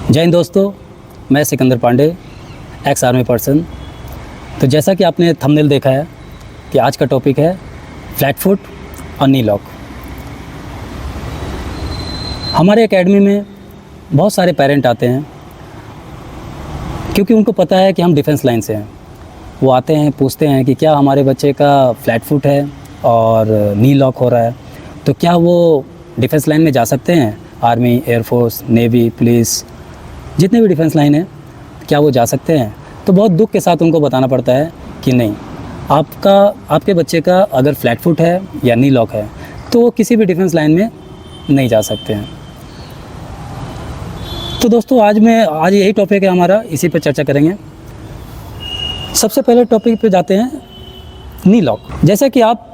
जय हिंद दोस्तों, मैं Sikandar Pandey, ex army person. तो जैसा कि आपने थंबनेल देखा है कि आज का टॉपिक है फ्लैट फुट और नी लॉक। हमारे एकेडमी में बहुत सारे पेरेंट आते हैं क्योंकि उनको पता है कि हम डिफेंस लाइन से हैं। वो आते हैं, पूछते हैं कि क्या हमारे बच्चे का फ्लैट फुट है और नी लॉक हो रहा है, तो क्या वो डिफेंस लाइन में जा सकते हैं? आर्मी, एयरफोर्स, नेवी, पुलिस, जितने भी डिफेंस लाइन है, क्या वो जा सकते हैं? तो बहुत दुख के साथ उनको बताना पड़ता है कि नहीं, आपके बच्चे का अगर फ्लैट फुट है या नी लॉक है तो वो किसी भी डिफेंस लाइन में नहीं जा सकते हैं। तो दोस्तों आज यही टॉपिक है हमारा, इसी पर चर्चा करेंगे। सबसे पहले टॉपिक पे जाते हैं, नी लॉक। जैसा कि आप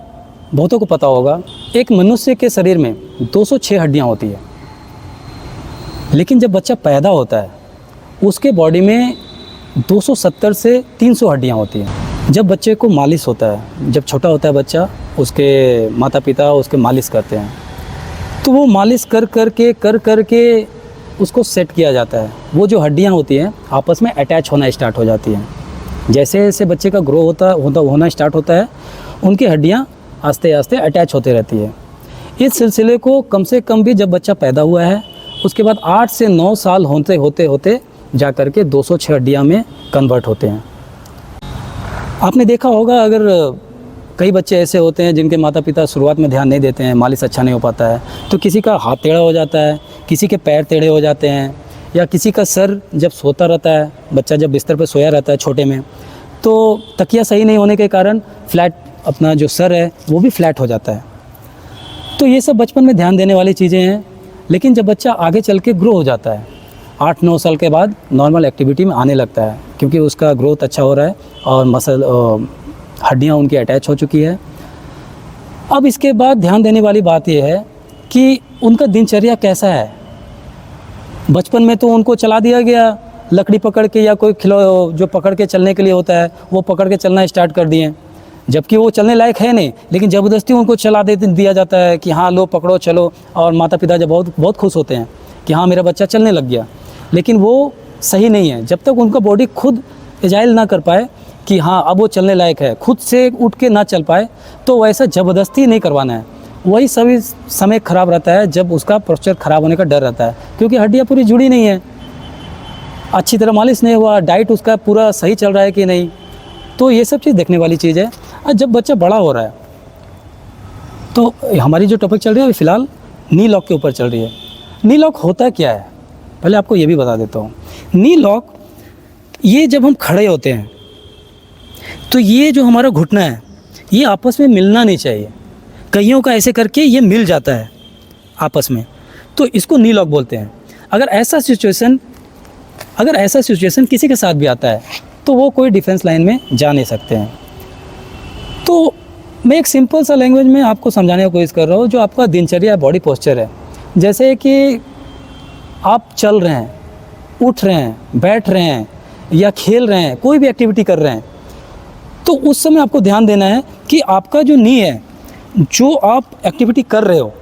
बहुतों को पता होगा, एक मनुष्य के शरीर में 206 हड्डियाँ होती है, लेकिन जब बच्चा पैदा होता है उसके बॉडी में 270 से 300 हड्डियाँ होती हैं। जब बच्चे को मालिश होता है, जब छोटा होता है बच्चा, उसके माता पिता उसके मालिश करते हैं, तो वो मालिश कर कर के उसको सेट किया जाता है। वो जो हड्डियाँ होती हैं आपस में अटैच होना स्टार्ट हो जाती हैं। जैसे जैसे बच्चे का ग्रो होना स्टार्ट होता है, उनकी हड्डियाँ आस्ते आस्ते अटैच होती रहती है। इस सिलसिले को कम से कम भी जब बच्चा पैदा हुआ है उसके बाद 8 से 9 साल होते जा कर के 206 हड्डियाँ में कन्वर्ट होते हैं। आपने देखा होगा, अगर कई बच्चे ऐसे होते हैं जिनके माता पिता शुरुआत में ध्यान नहीं देते हैं, मालिश अच्छा नहीं हो पाता है, तो किसी का हाथ टेढ़ा हो जाता है, किसी के पैर टेढ़े हो जाते हैं, या किसी का सर जब सोता रहता है, बच्चा जब बिस्तर पर सोया रहता है छोटे में, तो तकिया सही नहीं होने के कारण फ्लैट अपना जो सर है वो भी फ्लैट हो जाता है। तो ये सब बचपन में ध्यान देने वाली चीज़ें हैं, लेकिन जब बच्चा आगे चल के ग्रो हो जाता है 8-9 साल के बाद नॉर्मल एक्टिविटी में आने लगता है, क्योंकि उसका ग्रोथ अच्छा हो रहा है और मसल हड्डियाँ उनकी अटैच हो चुकी है। अब इसके बाद ध्यान देने वाली बात यह है कि उनका दिनचर्या कैसा है। बचपन में तो उनको चला दिया गया, लकड़ी पकड़ के या कोई जो पकड़ के चलने के लिए होता है वो पकड़ के चलना स्टार्ट कर दिए, जबकि वो चलने लायक है नहीं, लेकिन ज़बरदस्ती उनको चला दिया जाता है कि हाँ लो पकड़ो चलो। और माता पिता जब बहुत खुश होते हैं कि हाँ मेरा बच्चा चलने लग गया, लेकिन वो सही नहीं है। जब तक उनका बॉडी खुद एजाइल ना कर पाए कि हाँ अब वो चलने लायक है, खुद से उठ के ना चल पाए, तो वैसा ज़बरदस्ती नहीं करवाना है। वही सभी समय ख़राब रहता है जब उसका पोस्चर ख़राब होने का डर रहता है, क्योंकि हड्डियाँ पूरी जुड़ी नहीं है, अच्छी तरह मालिश नहीं हुआ, डाइट उसका पूरा सही चल रहा है कि नहीं। तो ये सब चीज़ देखने वाली चीज़ है। और जब बच्चा बड़ा हो रहा है तो हमारी जो टॉपिक चल रही है फ़िलहाल नी लॉक के ऊपर चल रही है। नी लॉक होता क्या है, पहले आपको ये भी बता देता हूँ। नी लॉक, ये जब हम खड़े होते हैं तो ये जो हमारा घुटना है ये आपस में मिलना नहीं चाहिए। कईयों का ऐसे करके ये मिल जाता है आपस में, तो इसको नी लॉक बोलते हैं। अगर ऐसा सिचुएशन किसी के साथ भी आता है तो वो कोई डिफेंस लाइन में जा नहीं सकते हैं। तो मैं एक सिंपल सा लैंग्वेज में आपको समझाने की कोशिश कर रहा हूँ, जो आपका दिनचर्या बॉडी पोस्चर है। जैसे कि आप चल रहे हैं, उठ रहे हैं, बैठ रहे हैं या खेल रहे हैं, कोई भी एक्टिविटी कर रहे हैं, तो उस समय आपको ध्यान देना है कि आपका जो नी है, जो आप एक्टिविटी कर रहे हो,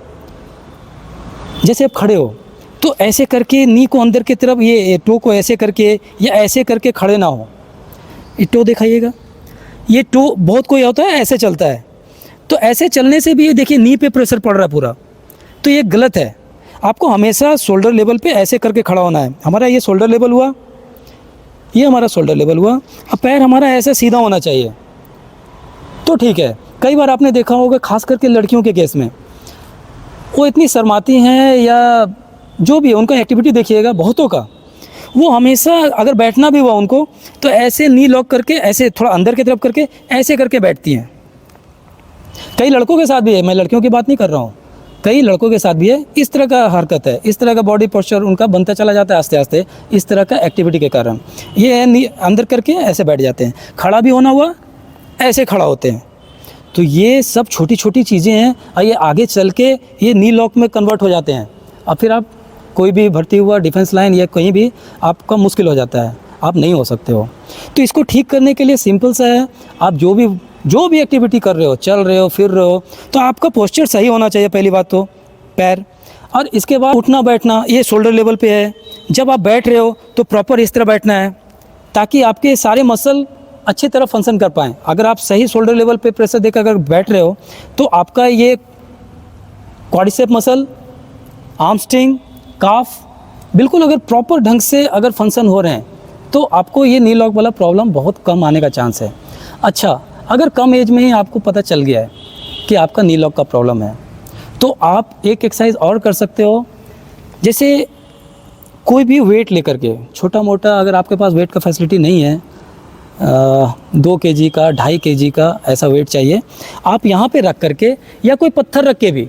जैसे आप खड़े हो तो ऐसे करके नी को अंदर की तरफ, ये टो को ऐसे करके या ऐसे करके खड़े ना हो। ये टो दिखाइएगा, ये टो बहुत कोई होता है ऐसे चलता है, तो ऐसे चलने से भी ये देखिए नी पे प्रेशर पड़ रहा है पूरा, तो ये गलत है। आपको हमेशा शोल्डर लेवल पे ऐसे करके खड़ा होना है। हमारा ये शोल्डर लेवल हुआ, ये हमारा शोल्डर लेवल हुआ, अब पैर हमारा ऐसे सीधा होना चाहिए, तो ठीक है। कई बार आपने देखा होगा, खास करके लड़कियों के केस में, वो इतनी शर्माती हैं या जो भी, उनका एक्टिविटी देखिएगा बहुतों का, वो हमेशा अगर बैठना भी हुआ उनको तो ऐसे नी लॉक करके ऐसे थोड़ा अंदर की तरफ करके ऐसे करके बैठती हैं। कई लड़कों के साथ भी है, मैं लड़कियों की बात नहीं कर रहा हूँ, कई लड़कों के साथ भी है, इस तरह का हरकत है, इस तरह का बॉडी पोस्चर उनका बनता चला जाता है आस्ते आस्ते, इस तरह का एक्टिविटी के कारण ये अंदर करके ऐसे बैठ जाते हैं। खड़ा भी होना हुआ ऐसे खड़ा होते हैं। तो ये सब छोटी छोटी चीज़ें हैं और ये आगे चल के ये नी लॉक में कन्वर्ट हो जाते हैं। अब फिर आप कोई भी भर्ती हुआ डिफेंस लाइन या कहीं भी आपका मुश्किल हो जाता है, आप नहीं हो सकते हो। तो इसको ठीक करने के लिए सिंपल सा है, आप जो भी एक्टिविटी कर रहे हो, चल रहे हो, फिर रहे हो, तो आपका पोस्चर सही होना चाहिए। पहली बात तो पैर, और इसके बाद उठना बैठना ये शोल्डर लेवल पे है। जब आप बैठ रहे हो तो प्रॉपर इस तरह बैठना है ताकि आपके सारे मसल अच्छी तरह फंक्शन कर पाएँ। अगर आप सही शोल्डर लेवल पे प्रेशर देकर अगर बैठ रहे हो तो आपका ये क्वाड्रिसेप मसल, आर्मस्ट्रिंग, काफ बिल्कुल अगर प्रॉपर ढंग से अगर फंक्शन हो रहे हैं तो आपको ये नी लॉक वाला प्रॉब्लम बहुत कम आने का चांस है। अच्छा, अगर कम एज में ही आपको पता चल गया है कि आपका नी लॉक का प्रॉब्लम है तो आप एक एक्सरसाइज और कर सकते हो। जैसे कोई भी वेट लेकर के, छोटा मोटा अगर आपके पास वेट का फैसिलिटी नहीं है, 2 kg का, 2.5 kg का ऐसा वेट चाहिए, आप यहाँ पे रख करके या कोई पत्थर रख के भी,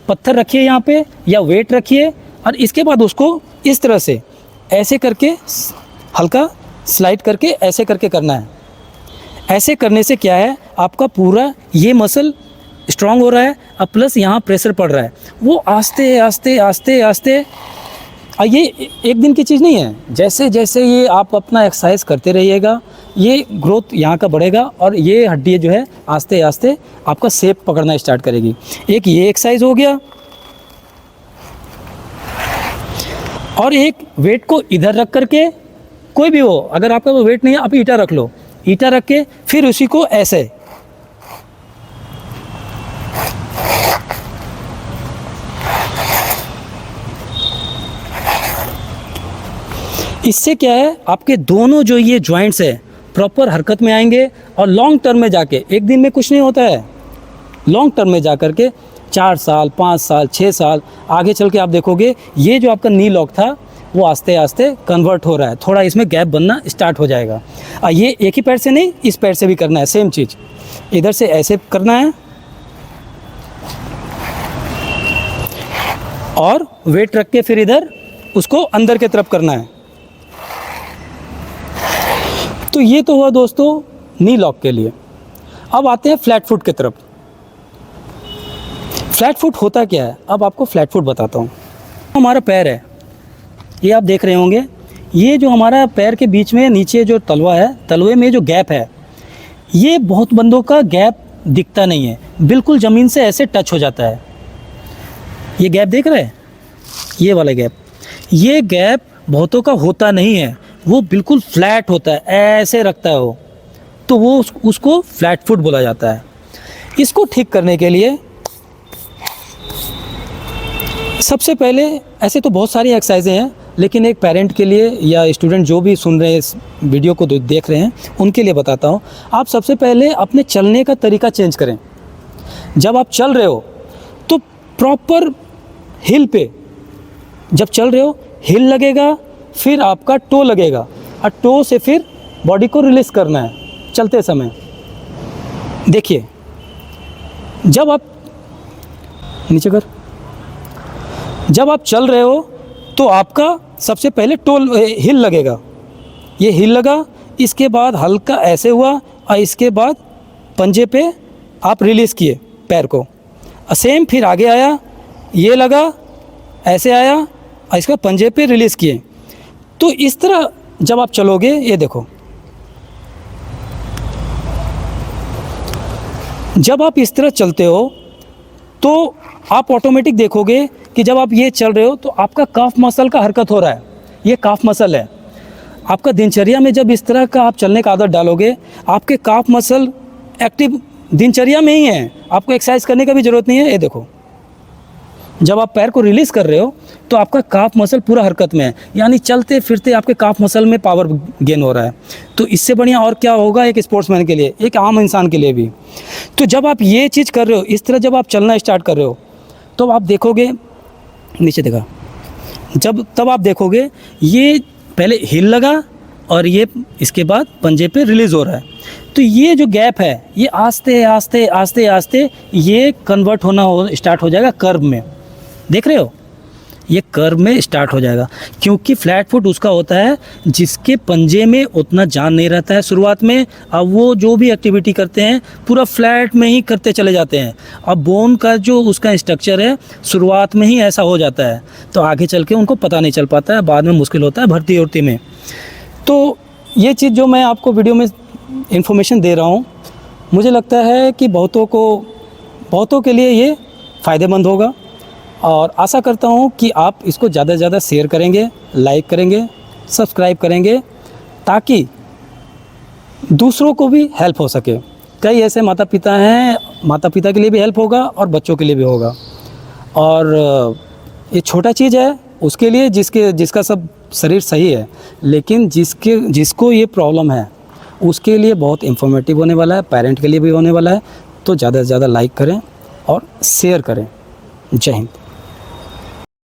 पत्थर रखिए यहाँ पे या वेट रखिए और इसके बाद उसको इस तरह से ऐसे करके हल्का स्लाइड करके ऐसे करके करना है। ऐसे करने से क्या है, आपका पूरा ये मसल स्ट्रांग हो रहा है और प्लस यहाँ प्रेशर पड़ रहा है। वो आस्ते आस्ते आस्ते आस्ते, ये एक दिन की चीज़ नहीं है। जैसे जैसे ये आप अपना एक्सरसाइज करते रहिएगा ये ग्रोथ यहाँ का बढ़ेगा और ये हड्डी जो है आस्ते आस्ते आपका शेप पकड़ना स्टार्ट करेगी। एक ये एक्सरसाइज हो गया और एक वेट को इधर रख करके, कोई भी हो, अगर आपका वो वेट नहीं है आप ईटा रख लो, ईटा रख के फिर उसी को ऐसे इससे क्या है, आपके दोनों जो ये जॉइंट्स है प्रॉपर हरकत में आएंगे और लॉन्ग टर्म में जाके, एक दिन में कुछ नहीं होता है, लॉन्ग टर्म में जा कर के 4 साल, 5 साल, 6 साल आगे चल के आप देखोगे ये जो आपका नी लॉक था वो आस्ते आस्ते कन्वर्ट हो रहा है, थोड़ा इसमें गैप बनना स्टार्ट हो जाएगा। ये एक ही पैर से नहीं, इस पैर से भी करना है, सेम चीज़ इधर से ऐसे करना है और वेट रख के फिर इधर उसको अंदर की तरफ करना है। तो ये तो हुआ दोस्तों नी लॉक के लिए। अब आते हैं फ्लैट फुट की तरफ। फ्लैट फुट होता क्या है, अब आपको फ्लैट फुट बताता हूँ। हमारा पैर है, ये आप देख रहे होंगे, ये जो हमारा पैर के बीच में नीचे जो तलवा है, तलवे में जो गैप है, ये बहुत बंदों का गैप दिखता नहीं है, बिल्कुल ज़मीन से ऐसे टच हो जाता है। ये गैप देख रहे हैं, ये वाला गैप, ये गैप बहुतों का होता नहीं है, वो बिल्कुल फ्लैट होता है, ऐसे रखता है वो, तो वो उसको फ्लैट फुट बोला जाता है। इसको ठीक करने के लिए सबसे पहले, ऐसे तो बहुत सारी एक्सरसाइजें हैं लेकिन एक पेरेंट के लिए या स्टूडेंट जो भी सुन रहे हैं इस वीडियो को देख रहे हैं उनके लिए बताता हूँ। आप सबसे पहले अपने चलने का तरीका चेंज करें। जब आप चल रहे हो तो प्रॉपर हिल पे जब चल रहे हो हिल लगेगा, फिर आपका टो लगेगा और टो से फिर बॉडी को रिलीज करना है चलते समय। देखिए, जब आप नीचे कर, जब आप चल रहे हो तो आपका सबसे पहले टो हिल लगेगा, ये हिल लगा, इसके बाद हल्का ऐसे हुआ और इसके बाद पंजे पे आप रिलीज़ किए पैर को, सेम फिर आगे आया, ये लगा, ऐसे आया और इसका पंजे पे रिलीज़ किए। तो इस तरह जब आप चलोगे, ये देखो, जब आप इस तरह चलते हो तो आप ऑटोमेटिक देखोगे कि जब आप ये चल रहे हो तो आपका काफ मसल का हरकत हो रहा है, ये काफ मसल है। आपका दिनचर्या में जब इस तरह का आप चलने का आदत डालोगे, आपके काफ मसल एक्टिव दिनचर्या में ही है, आपको एक्सरसाइज करने का भी ज़रूरत नहीं है। ये देखो, जब आप पैर को रिलीज़ कर रहे हो तो आपका काफ मसल पूरा हरकत में है, यानी चलते फिरते आपके काफ मसल में पावर गेन हो रहा है। तो इससे बढ़िया और क्या होगा एक स्पोर्ट्समैन के लिए, एक आम इंसान के लिए भी। तो जब आप ये चीज़ कर रहे हो, इस तरह जब आप चलना स्टार्ट कर रहे हो तो आप देखोगे, नीचे देखा, तब आप देखोगे ये पहले हिल लगा और ये इसके बाद पंजे पे रिलीज़ हो रहा है। तो ये जो गैप है ये आस्ते आस्ते आस्ते आस्ते ये कन्वर्ट होना स्टार्ट हो जाएगा कर्व में। देख रहे हो, ये कर्व में स्टार्ट हो जाएगा, क्योंकि फ्लैट फुट उसका होता है जिसके पंजे में उतना जान नहीं रहता है शुरुआत में। अब वो जो भी एक्टिविटी करते हैं पूरा फ्लैट में ही करते चले जाते हैं। अब बोन का जो उसका स्ट्रक्चर है शुरुआत में ही ऐसा हो जाता है, तो आगे चल के उनको पता नहीं चल पाता है, बाद में मुश्किल होता है भर्ती उर्ती में। तो ये चीज़ जो मैं आपको वीडियो में इन्फॉर्मेशन दे रहा हूँ, मुझे लगता है कि बहुतों के लिए ये फ़ायदेमंद होगा। और आशा करता हूँ कि आप इसको ज़्यादा से ज़्यादा शेयर करेंगे, लाइक करेंगे, सब्सक्राइब करेंगे, ताकि दूसरों को भी हेल्प हो सके। कई ऐसे माता पिता हैं, माता पिता के लिए भी हेल्प होगा और बच्चों के लिए भी होगा। और ये छोटा चीज़ है उसके लिए जिसका सब शरीर सही है, लेकिन जिसको ये प्रॉब्लम है उसके लिए बहुत इन्फॉर्मेटिव होने वाला है, पेरेंट के लिए भी होने वाला है। तो ज़्यादा से ज़्यादा लाइक करें और शेयर करें। जय हिंद।